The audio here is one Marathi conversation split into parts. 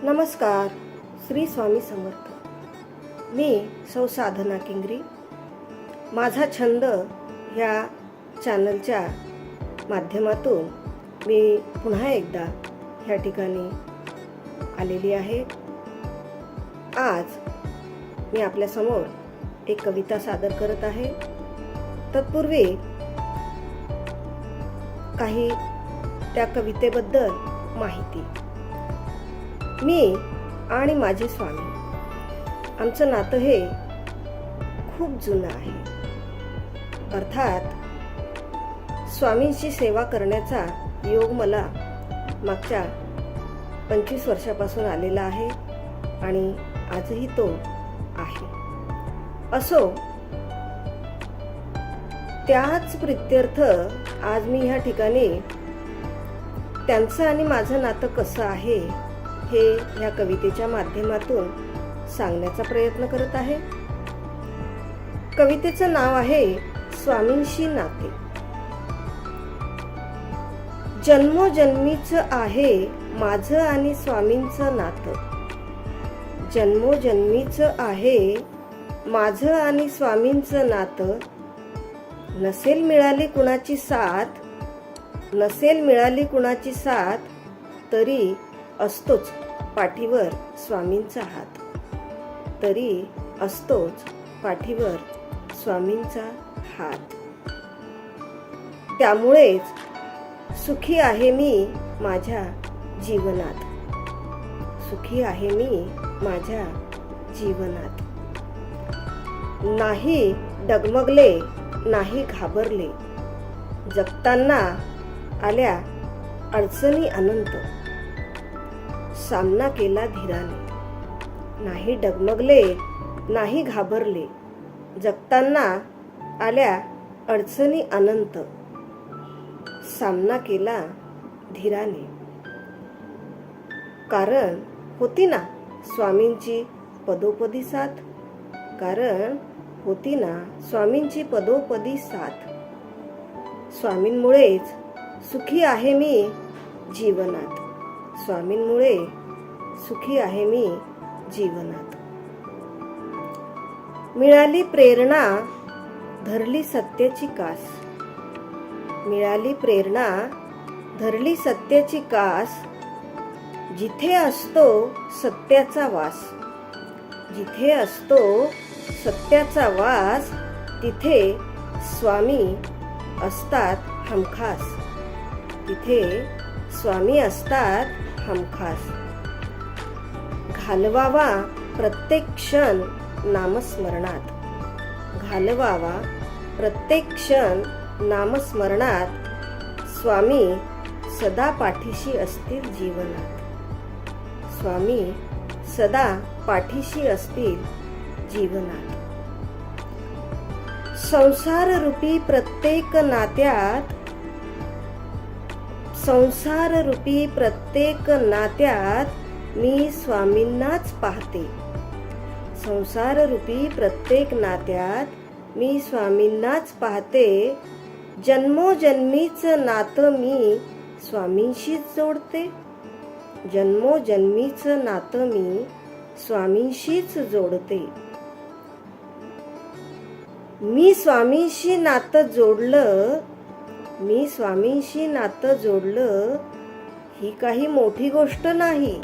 नमस्कार. श्री स्वामी समर्थ. मी सौ साधना किंगरी. माझा छंद ह्या चॅनलच्या माध्यमातून मी पुन्हा एकदा ह्या ठिकाणी आलेली आहे. आज मी आपल्यासमोर एक कविता सादर करत आहे. तत्पूर्वी काही त्या कवितेबद्दल माहिती. मी आणि माझे स्वामी आमचं नातं हे खूप जुनं आहे. अर्थात स्वामींची सेवा करण्याचा योग मला मागच्या 25 वर्षापासून आलेला आहे आणि आजही तो आहे. असो, त्याच प्रित्यर्थ आज मी ह्या ठिकाणी त्यांचं आणि माझं नातं कसं आहे हे ह्या कवितेच्या माध्यमातून सांगण्याचा प्रयत्न करत आहे. कवितेचं नाव आहे स्वामींशी नाते. जन्मोजन्मीचं आहे माझं आणि स्वामींचं नातं. जन्मोजन्मीचं आहे माझं आणि स्वामींचं नातं. नसेल मिळाली कुणाची साथ, नसेल मिळाली कुणाची साथ, तरी असतोच पाठीवर स्वामींचा हात. तरी असतोच पाठीवर स्वामींचा हात. त्यामुळेच सुखी आहे मी माझ्या जीवनात. सुखी आहे मी माझ्या जीवनात. नाही डगमगले, नाही घाबरले. जगताना आल्या अडचणी अनंत. सामना केला धीराने. नाही डगमगले, नाही घाबरले. जगताना आल्या अडचणी अनंत. सामना केला धीराने. कारण होती ना स्वामींची पदोपदी साथ. कारण होती ना स्वामींची पदोपदी साथ. स्वामींमुळेच सुखी आहे मी जीवनात. स्वामींमुळे सुखी आहे मी जीवनात. मिळाली प्रेरणा, धरली सत्याची कास. मिळाली प्रेरणा, धरली सत्याची कास. जिथे असतो सत्याचा वास. जिथे असतो सत्याचा वास, तिथे स्वामी असतात हमखास. तिथे स्वामी असतात हमखास. घालवावा प्रत्येक क्षण नामस्मरणात. घालवावा प्रत्येक क्षण नामस्मरणात. स्वामी सदा पाठीशी असतील जीवनात. स्वामी सदा पाठीशी असतील जीवनात. संसार रूपी प्रत्येक नात्यात. संसार रूपी प्रत्येक नात्यात मी स्वामींनाच पाहते. संसार रूपी प्रत्येक नात्यात मी स्वामींनाच पाहते. जन्मोजन्मीचं नातं मी स्वामींशीच जोडते. जन्मोजन्मीचं नातं मी स्वामींशीच जोडते. मी स्वामींशी नातं जोडलं. मी स्वामींशी नातं जोडलं ही काही मोठी गोष्ट नाही.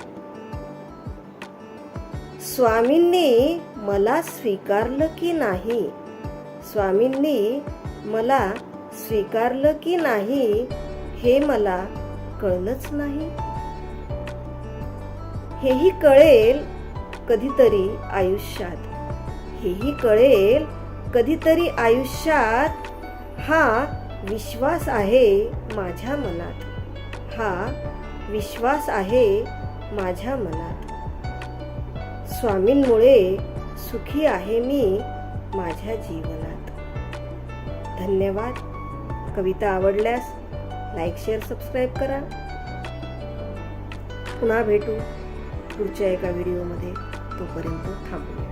स्वामींनी मला स्वीकारलं की नाही. स्वामींनी मला स्वीकारलं की नाही हे मला कळलंच नाही. हेही कळेल कधीतरी आयुष्यात. हेही कळेल कधीतरी आयुष्यात. हा विश्वास आहे माझ्या मनात. हा विश्वास आहे माझ्या मनात. स्वामींमुळे सुखी आहे मी माझ्या जीवनात. धन्यवाद. कविता आवडल्यास लाईक, शेअर, सबस्क्राईब करा. पुन्हा भेटू पुढच्या एका व्हिडिओमध्ये. तोपर्यंत थांबू.